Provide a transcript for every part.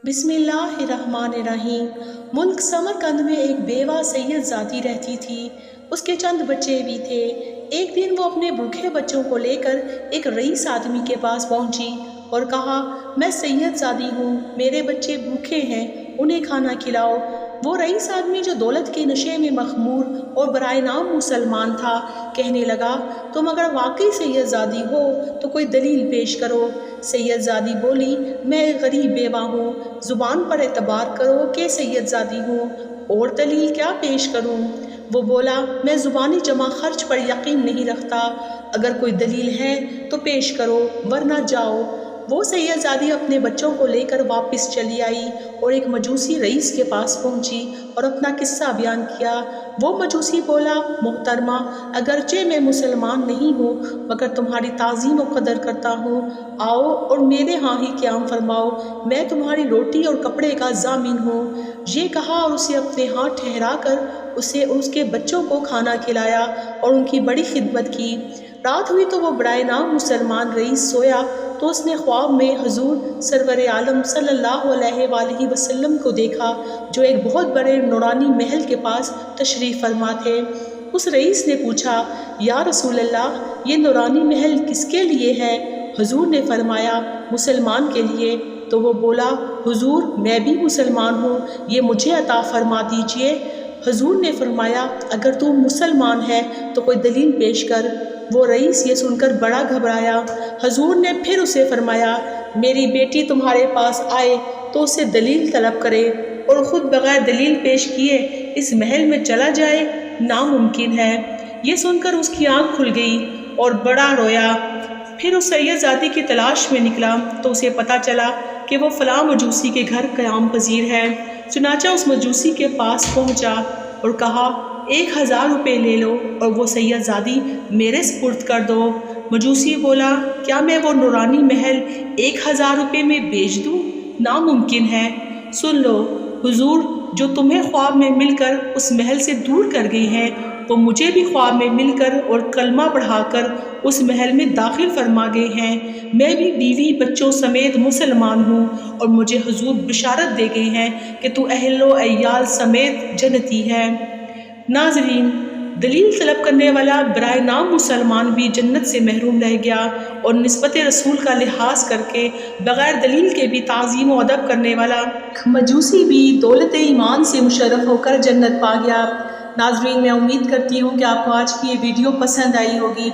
بسم اللہ الرحمن الرحیم۔ ملک سمرقند میں ایک بیوہ سید زادی رہتی تھی۔ اس کے چند بچے بھی تھے۔ ایک دن وہ اپنے بھوکے بچوں کو لے کر ایک رئیس آدمی کے پاس پہنچی اور کہا، میں سید زادی ہوں، میرے بچے بھوکے ہیں، انہیں کھانا کھلاؤ۔ وہ رئیس آدمی جو دولت کے نشے میں مخمور اور برائے نام مسلمان تھا، کہنے لگا، تم اگر واقعی سید زادی ہو تو کوئی دلیل پیش کرو۔ سید زادی بولی، میں ایک غریب بیوہ ہوں، زبان پر اعتبار کرو کہ سید زادی ہوں، اور دلیل کیا پیش کروں؟ وہ بولا، میں زبانی جمع خرچ پر یقین نہیں رکھتا، اگر کوئی دلیل ہے تو پیش کرو ورنہ جاؤ۔ وہ سید زادی اپنے بچوں کو لے کر واپس چلی آئی اور ایک مجوسی رئیس کے پاس پہنچی اور اپنا قصہ بیان کیا۔ وہ مجوسی بولا، محترمہ، اگرچہ میں مسلمان نہیں ہوں مگر تمہاری تعظیم و قدر کرتا ہوں، آؤ اور میرے ہاں ہی قیام فرماؤ، میں تمہاری روٹی اور کپڑے کا ضامن ہوں۔ یہ کہا اور اسے اپنے ہاں ٹھہرا کر اسے اور اس کے بچوں کو کھانا کھلایا اور ان کی بڑی خدمت کی۔ رات ہوئی تو وہ برائے نام مسلمان رئیس سویا تو اس نے خواب میں حضور سرور عالم صلی اللہ علیہ وآلہ وسلم کو دیکھا، جو ایک بہت بڑے نورانی محل کے پاس تشریف فرما تھے۔ اس رئیس نے پوچھا، یا رسول اللہ، یہ نورانی محل کس کے لیے ہے؟ حضور نے فرمایا، مسلمان کے لیے۔ تو وہ بولا، حضور، میں بھی مسلمان ہوں، یہ مجھے عطا فرما دیجئے۔ حضور نے فرمایا، اگر تو مسلمان ہے تو کوئی دلیل پیش کر۔ وہ رئیس یہ سن کر بڑا گھبرایا۔ حضور نے پھر اسے فرمایا، میری بیٹی تمہارے پاس آئے تو اسے دلیل طلب کرے اور خود بغیر دلیل پیش کیے اس محل میں چلا جائے، ناممکن ہے۔ یہ سن کر اس کی آنکھ کھل گئی اور بڑا رویا۔ پھر اس سید زادی کی تلاش میں نکلا تو اسے پتہ چلا کہ وہ فلاں مجوسی کے گھر قیام پذیر ہے۔ چنانچہ اس مجوسی کے پاس پہنچا اور کہا، 1000 روپے لے لو اور وہ سید زادی میرے سپرد کر دو۔ مجوسی بولا، کیا میں وہ نورانی محل 1000 روپے میں بیچ دوں؟ ناممکن ہے۔ سن لو، حضور جو تمہیں خواب میں مل کر اس محل سے دور کر گئی ہیں، وہ مجھے بھی خواب میں مل کر اور کلمہ پڑھا کر اس محل میں داخل فرما گئے ہیں۔ میں بھی بیوی بچوں سمیت مسلمان ہوں اور مجھے حضور بشارت دے گئے ہیں کہ تو اہل و عیال سمیت جنتی ہے۔ ناظرین، دلیل طلب کرنے والا برائے نام مسلمان بھی جنت سے محروم رہ گیا اور نسبت رسول کا لحاظ کر کے بغیر دلیل کے بھی تعظیم و ادب کرنے والا مجوسی بھی دولت ایمان سے مشرف ہو کر جنت پا گیا۔ ناظرین، میں امید کرتی ہوں کہ آپ کو آج کی یہ ویڈیو پسند آئی ہوگی۔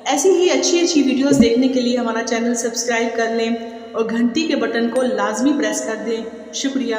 ایسی ہی اچھی ویڈیوز دیکھنے کے لیے ہمارا چینل سبسکرائب کر لیں اور گھنٹی کے بٹن کو لازمی پریس کر دیں۔ شکریہ۔